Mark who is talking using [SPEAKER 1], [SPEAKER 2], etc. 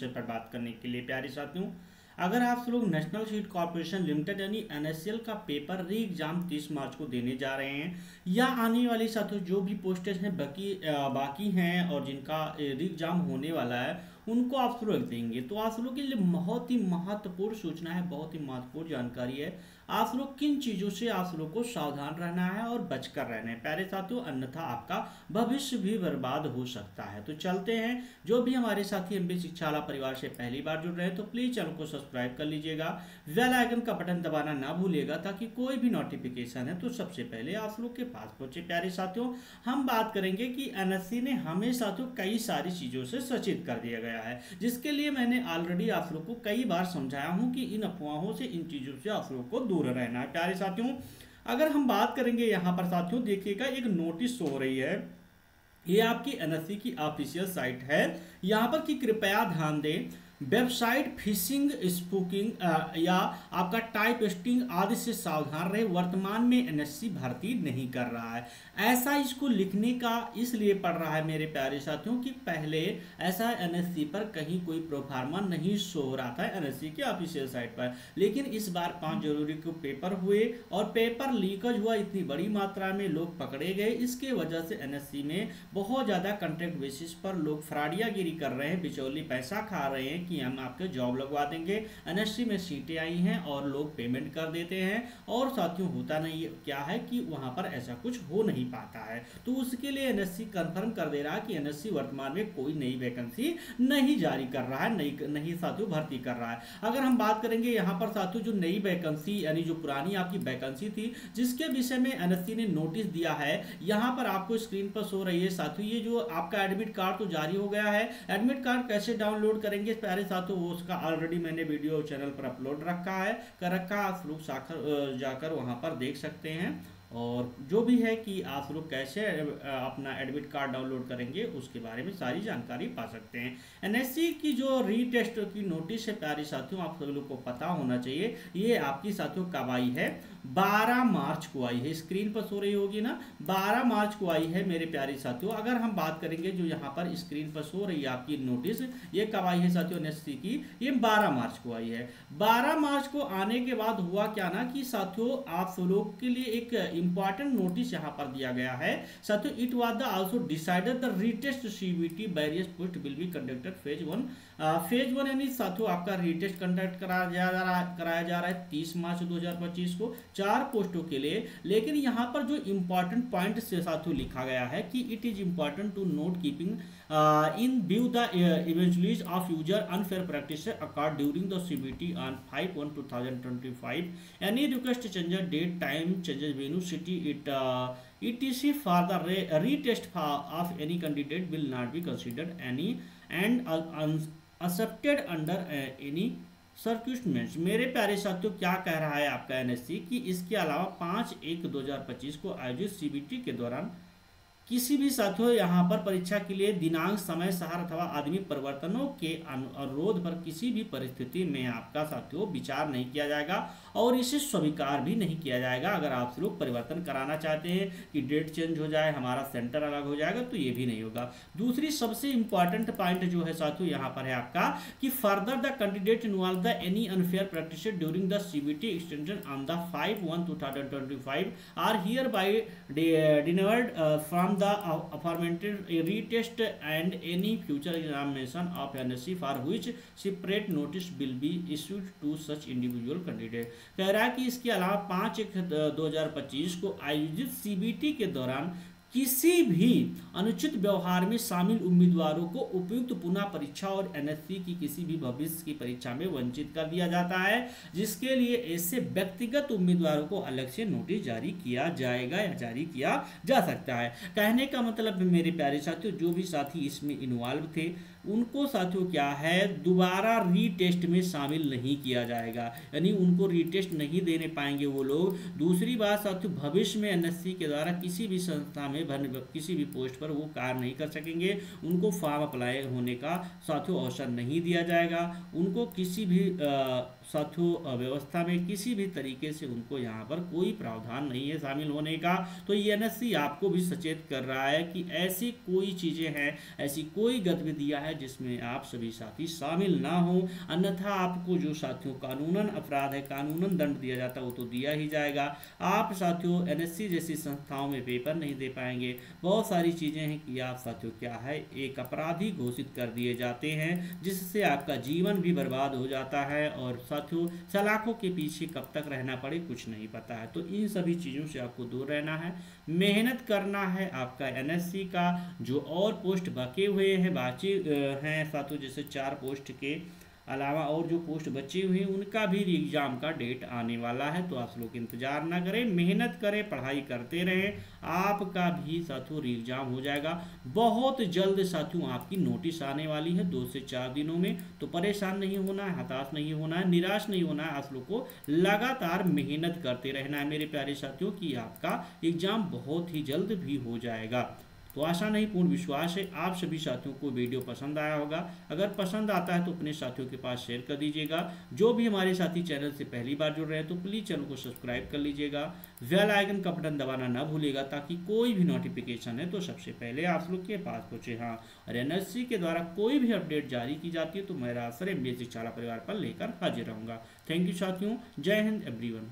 [SPEAKER 1] विषय पर बात करने के लिए। प्यारे साथियों, अगर आप लोग नेशनल सीड कॉर्पोरेशन लिमिटेड यानी एनएससीएल का पेपर री एग्जाम 30 मार्च को देने जा रहे हैं, या आने वाली साथियों जो भी पोस्टेज हैं बाकी हैं और जिनका री एग्जाम होने वाला है उनको आप लोग रख देंगे, तो आप लोगों के लिए बहुत ही महत्वपूर्ण सूचना है, बहुत ही महत्वपूर्ण जानकारी है। आप लोग किन चीज़ों से आप लोग को सावधान रहना है और बचकर रहना है प्यारे साथियों, अन्यथा आपका भविष्य भी बर्बाद हो सकता है। तो चलते हैं, जो भी हमारे साथी एमबी शिक्षाला परिवार से पहली बार जुड़ रहे हैं तो प्लीज़ चैनल को सब्सक्राइब कर लीजिएगा, बेल आइकन का बटन दबाना ना भूलिएगा ताकि कोई भी नोटिफिकेशन है तो सबसे पहले आप लोग के पास पहुंचे। प्यारे साथियों, हम बात करेंगे कि एनएससी ने हमें साथियों कई सारी चीज़ों से सचेत कर दिया गया है, जिसके लिए मैंने ऑलरेडी आप लोग को कई बार समझाया हूं कि इन अफवाहों से, इन चीज़ों से आप लोग को दूर रहना है। प्यारे साथियों, अगर हम बात करेंगे यहाँ पर साथियों देखिएगा एक नोटिस हो रही है, ये आपकी एनएससी की ऑफिशियल साइट है। यहाँ पर कि कृपया ध्यान दें, वेबसाइट फिशिंग, स्पूकिंग या आपका टाइपिस्टिंग आदि से सावधान रहे। वर्तमान में एनएससी भर्ती नहीं कर रहा है। ऐसा इसको लिखने का इसलिए पड़ रहा है मेरे प्यारे साथियों कि पहले ऐसा एनएससी पर कहीं कोई प्रोफार्मा नहीं शो हो रहा था एनएससी की ऑफिशियल साइट पर, लेकिन इस बार 5 जनवरी को पेपर हुए और पेपर लीकेज हुआ, इतनी बड़ी मात्रा में लोग पकड़े गए। इसके वजह से एनएससी में बहुत ज़्यादा कॉन्ट्रैक्ट बेसिस पर लोग फ्रॉडियागिरी कर रहे हैं, बिचौली पैसा खा रहे हैं कि हम आपके जॉब लगवा देंगे। एनएससी में सीटें आई हैं और लोग पेमेंट कर देते हैं और साथियों होता नहीं क्या है कि वहां पर ऐसा कुछ हो नहीं पाता है। तो उसके लिए एनएससी कंफर्म कर दे रहा है कि एनएससी वर्तमान में कोई नई वैकेंसी नहीं जारी कर रहा है, नहीं साथियों भर्ती कर रहा है। अगर हम बात करेंगे यहाँ पर साथियों जो नई वैकेंसी यानी जो पुरानी आपकी वैकेंसी थी जिसके विषय में एनएससी ने नोटिस दिया है, यहाँ पर आपको स्क्रीन पर शो रही है साथियों। ये जो आपका एडमिट कार्ड तो जारी हो गया है। एडमिट कार्ड कैसे डाउनलोड करेंगे प्यारे साथियों, वो उसका ऑलरेडी मैंने वीडियो चैनल पर अपलोड रखा है, आप लोग जाकर वहां पर देख सकते हैं। और जो भी है कि आप लोग कैसे अपना एडमिट कार्ड डाउनलोड करेंगे उसके बारे में सारी जानकारी पा सकते हैं। एनएससी की जो रीटेस्ट की नोटिस है प्यारे साथियों, आप सब लोग को पता होना चाहिए, ये आपकी साथियों कब आई है, 12 मार्च को आई है। स्क्रीन पर सो रही होगी ना, 12 मार्च को आई है मेरे प्यारे साथियों। अगर हम बात करेंगे जो यहाँ पर स्क्रीन पर सो रही है आपकी नोटिस, ये कब आई है साथियों एनएससी की, ये 12 मार्च को आई है। 12 मार्च को आने के बाद हुआ क्या ना कि साथियों आप लोग के लिए एक इंपॉर्टेंट नोटिस यहाँ पर दिया गया है साथियों। It was the also decided the retest CBT various post will be conducted phase 1। Phase 1 यानी साथियों आपका रीटेस्ट कंडक्ट कराया जा रहा है 30 मार्च 2025 को 4 पोस्टों के लिए। लेकिन यहाँ पर जो इंपॉर्टेंट पॉइंट से साथियों लिखा गया है कि it is important to note keeping in view the eventualities of user unfair practices occurred during the CBT on 5/1/2025. Any request changes date, time, changes venue, city, etc. for the retest of any candidate will not be considered any and accepted under any सर्क्यूटमेंट्स। मेरे प्यारे साथियों क्या कह रहा है आपका NSC कि इसके अलावा 5/1/2025 को आयोजित सीबीटी के दौरान किसी भी साथियों यहाँ पर परीक्षा के लिए दिनांक, समय, शहर अथवा आदमी परिवर्तनों के अनुरोध पर किसी भी परिस्थिति में आपका साथियों विचार नहीं किया जाएगा और इसे स्वीकार भी नहीं किया जाएगा। अगर आप लोग परिवर्तन कराना चाहते हैं कि डेट चेंज हो जाए, हमारा सेंटर अलग हो जाएगा, तो ये भी नहीं होगा। दूसरी सबसे इंपॉर्टेंट पॉइंट जो है साथियों यहाँ पर है आपका कि further the candidate involve the any unfair practice during the CBT extension on the 5/1/2025 are hereby debarred from the aforementioned retest and any future examination of NSC for which separate notice will be issued to such individual candidate। कह रहा है कि इसके अलावा 5/1/2025 को आयोजित CBT के दौरान किसी भी अनुचित व्यवहार में शामिल उम्मीदवारों को उपयुक्त पुनः परीक्षा और एनएससी की किसी भी भविष्य की परीक्षा में वंचित कर दिया जाता है, जिसके लिए ऐसे व्यक्तिगत उम्मीदवारों को अलग से नोटिस जारी किया जाएगा या जारी किया जा सकता है। कहने का मतलब मेरे प्यारे साथियों, जो भी साथी इसमें इन्वॉल्व थे उनको साथियों क्या है दोबारा रीटेस्ट में शामिल नहीं किया जाएगा, यानी उनको रीटेस्ट नहीं देने पाएंगे वो लोग। दूसरी बात साथियों, भविष्य में एनएससी के द्वारा किसी भी संस्था में किसी भी पोस्ट पर वो कार्य नहीं कर सकेंगे, उनको फॉर्म अप्लाई होने का साथियों अवसर नहीं दिया जाएगा, उनको किसी भी साथियों व्यवस्था में किसी भी तरीके से उनको यहाँ पर कोई प्रावधान नहीं है शामिल होने का। तो एनएससी आपको भी सचेत कर रहा है कि ऐसी कोई चीज़ें हैं, ऐसी कोई गतिविधियाँ हैं है जिसमें आप सभी साथी शामिल ना हो, अन्यथा आपको जो साथियों कानूनन अपराध है, कानूनन दंड दिया जाता है वो तो दिया ही जाएगा। आप साथियों एनएससी जैसी संस्थाओं में पेपर नहीं दे पाएंगे। बहुत सारी चीज़ें हैं कि आप साथियों क्या है एक अपराधी घोषित कर दिए जाते हैं, जिससे आपका जीवन भी बर्बाद हो जाता है और साथियों सलाखों के पीछे कब तक रहना पड़े कुछ नहीं पता है। तो इन सभी चीज़ों से आपको दूर रहना है, मेहनत करना है। आपका एनएससी का जो और पोस्ट बचे हुए हैं हैं साथियों, जैसे 4 पोस्ट के अलावा और जो पोस्ट बची हुई हैं उनका भी एग्ज़ाम का डेट आने वाला है। तो आप लोग इंतज़ार ना करें, मेहनत करें, पढ़ाई करते रहें, आपका भी साथियों एग्ज़ाम हो जाएगा बहुत जल्द। साथियों आपकी नोटिस आने वाली है 2 से 4 दिनों में। तो परेशान नहीं होना है, हताश नहीं होना है, निराश नहीं होना है। आप लोग को लगातार मेहनत करते रहना है मेरे प्यारे साथियों कि आपका एग्ज़ाम बहुत ही जल्द भी हो जाएगा। तो आशा नहीं पूर्ण विश्वास है आप सभी साथियों को वीडियो पसंद आया होगा। अगर पसंद आता है तो अपने साथियों के पास शेयर कर दीजिएगा। जो भी हमारे साथी चैनल से पहली बार जुड़ रहे हैं तो प्लीज़ चैनल को सब्सक्राइब कर लीजिएगा, बेल आइकन का बटन दबाना ना भूलिएगा ताकि कोई भी नोटिफिकेशन है तो सबसे पहले आप लोग के पास पहुँचे। हाँ, और एनएससी के द्वारा कोई भी अपडेट जारी की जाती है तो मेरा असर MBA शिक्षा परिवार पर लेकर हाजिर रहूँगा। थैंक यू साथियों, जय हिंद एवरीवन।